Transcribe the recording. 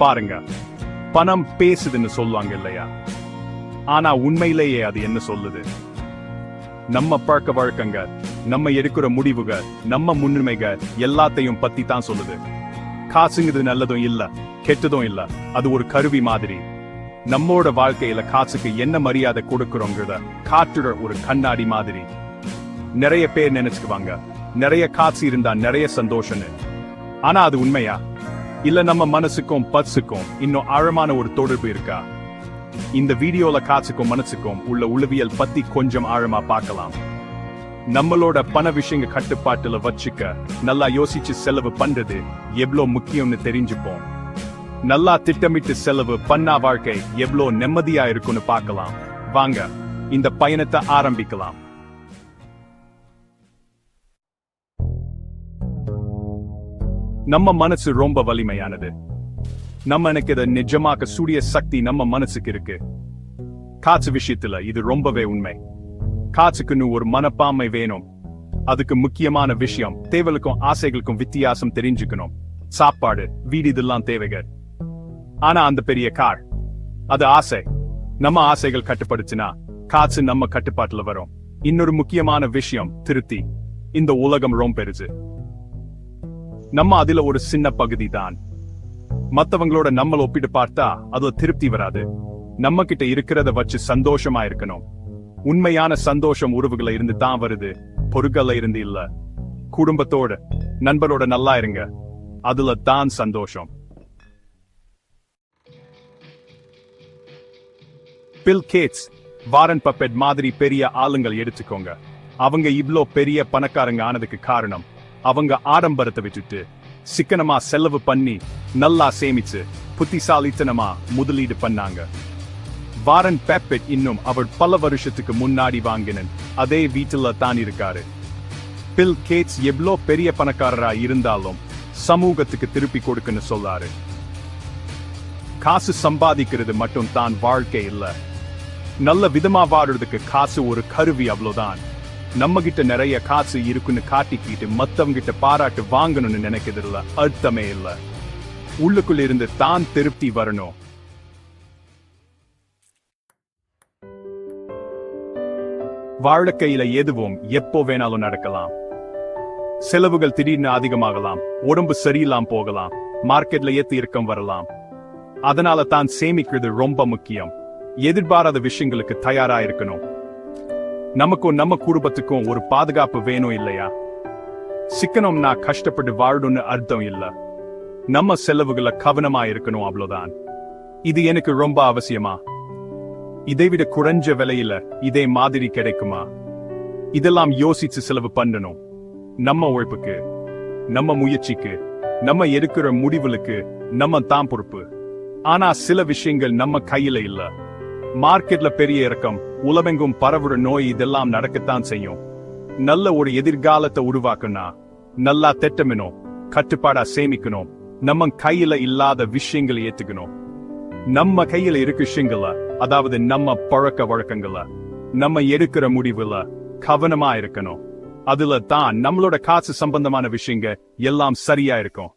பாருங்க, பணம் பேசுதுன்னு சொல்லுவாங்க இல்லையா? ஆனா உண்மையிலேயே அது என்ன சொல்லுது? நம்ம பழக்க வழக்கங்கள், நம்ம எடுக்கிற முடிவுகள், நம்ம முன்னுரிமைகள் எல்லாத்தையும் பத்தி தான் சொல்லுது. காசுங்கிறது நல்லதும் இல்ல, கெட்டதும் இல்ல, அது ஒரு கருவி மாதிரி. நம்மோட வாழ்க்கையில காசுக்கு என்ன மரியாதை கொடுக்கிறோங்கிறத காட்டுற ஒரு கண்ணாடி மாதிரி. நிறைய பேர் நினைச்சுக்குவாங்க, நிறைய காசு இருந்தா நிறைய சந்தோஷம்னு. ஆனா அது உண்மையா? இல்ல நம்ம மனசுக்கும் பர்சுக்கும் இன்னும் ஆழமான ஒரு தொடர்பு இருக்கா? இந்த வீடியோல காசுக்கும் மனசுக்கும் உள்ள உளவியல் பத்தி கொஞ்சம் ஆழமா பார்க்கலாம். நம்மளோட பண விஷயங்க கட்டுப்பாட்டுல வச்சுக்க நல்லா யோசிச்சு செலவு பண்றது எவ்வளவு முக்கியம்னு தெரிஞ்சுப்போம். நல்லா திட்டமிட்டு செலவு பண்ணா வாழ்க்கை எவ்வளவு நிம்மதியா இருக்குன்னு பார்க்கலாம். வாங்க இந்த பயணத்தை ஆரம்பிக்கலாம். நம்ம மனசு ரொம்ப வலிமையானது. நம்ம நினைக்கிற நிஜமாக சூரிய சக்தி நம்ம மனசுக்கு இருக்கு. காசு விஷயத்துல இது ரொம்பவே உண்மை. காசுக்குன்னு ஒரு மனப்பான்மை வேணும். அதுக்கு முக்கியமான விஷயம் தேவைகளுக்கும் ஆசைகளுக்கும் வித்தியாசம் தெரிஞ்சுக்கணும். சாப்பாடு, வீடு இதெல்லாம் தேவைகள். ஆனா அந்த பெரிய கார், அது ஆசை. நம்ம ஆசைகள் கட்டுப்படுச்சுனா காசு நம்ம கட்டுப்பாட்டுல வரும். இன்னொரு முக்கியமான விஷயம் திருப்தி. இந்த உலகம் ரொம்ப பெருசு, நம்ம அதுல ஒரு சின்ன பகுதி தான். மத்தவங்களோட நம்மள ஒப்பிட்டு பார்த்தா அது திருப்தி வராது. நம்ம கிட்ட இருக்கிறத வச்சு சந்தோஷமா இருக்கணும். உண்மையான சந்தோஷம் உறவுகளை இருந்து தான் வருது, பொருட்கள்ல இருந்து இல்ல. குடும்பத்தோட, நண்பரோட நல்லா இருங்க, அதுல தான் சந்தோஷம். பில் கேட்ஸ், வாரன் பஃபெட் மாதிரி பெரிய ஆளுங்கள் எடுத்துக்கோங்க. அவங்க இவ்ளோ பெரிய பணக்காரங்க ஆனதுக்கு காரணம் அவங்க ஆடம்பரத்தை விட்டுட்டு சிக்கனமா செலவு பண்ணி நல்லா சேமிச்சு புத்திசாலித்தனமா முதலீடு பண்ணாங்க. வாரன் பஃபெட் இன்னும் அவர் பல வருஷத்துக்கு முன்னாடி வாங்கின அதே வீட்டுல தான் இருக்காரு. பில் கேட்ஸ் எவ்வளோ பெரிய பணக்காரரா இருந்தாலும் சமூகத்துக்கு திருப்பி கொடுக்கன்னு சொல்லாரு. காசு சம்பாதிக்கிறது மட்டும் தான் வாழ்க்கை இல்ல, நல்ல விதமா வாடுறதுக்கு காசு ஒரு கருவி, அவ்வளவுதான். நம்ம கிட்ட நிறைய காசு இருக்குன்னு காட்டிக்கிட்டு மத்தவங்க கிட்ட பாராட்டு வாங்கணும்னு நினைக்கிறதுல அர்த்தமே இல்ல. உள்ளுக்குள்ள இருந்து தான் திருப்தி வரணும். வாழ்க்கையில எதுவும் எப்போ வேணாலும் நடக்கலாம். செலவுகள் திடீர்னு அதிகமாகலாம், உடம்பு சரியில்லாம போகலாம், மார்க்கெட்ல ஏத்து இறக்கம் வரலாம். அதனால தான் சேமிக்கிறது ரொம்ப முக்கியம். எதிர்பாராத விஷயங்களுக்கு தயாரா இருக்கணும். நமக்கும் நம்ம குடும்பத்துக்கும் ஒரு பாதுகாப்பு வேணும் இல்லையா? சிக்கனம்னா கஷ்டப்பட்டு வாழணும்னு அர்த்தம் இல்ல. நம்ம செலவுகளை கவனமா இருக்கணும், அவ்வளவுதான். இது எனக்கு ரொம்ப அவசியமா? இதைவிட குறைஞ்ச விலையில இதே மாதிரி கிடைக்குமா? இதெல்லாம் யோசிச்சு செலவு பண்ணணும். நம்ம உழைப்புக்கு, நம்ம முயற்சிக்கு, நம்ம எடுக்கிற முடிவுகளுக்கு நம்ம தான் பொறுப்பு. ஆனா சில விஷயங்கள் நம்ம கையில இல்ல. மார்க்கெட்ல பெரிய இறக்கம், உலகெங்கும் பரவுற நோய், இதெல்லாம் நடக்கத்தான் செய்யும். நல்ல ஒரு எதிர்காலத்தை உருவாக்கணும், நல்லா திட்டமிடணும், கட்டுப்பாடா சேமிக்கணும். நம்ம கையில இல்லாத விஷயங்களை ஏத்துக்கணும். நம்ம கையில இருக்க விஷயங்கள, அதாவது நம்ம பழக்க வழக்கங்கள, நம்ம எடுக்கிற முடிவுல கவனமா இருக்கணும். அதுல தான் நம்மளோட காசு சம்பந்தமான விஷயங்க எல்லாம் சரியா இருக்கும்.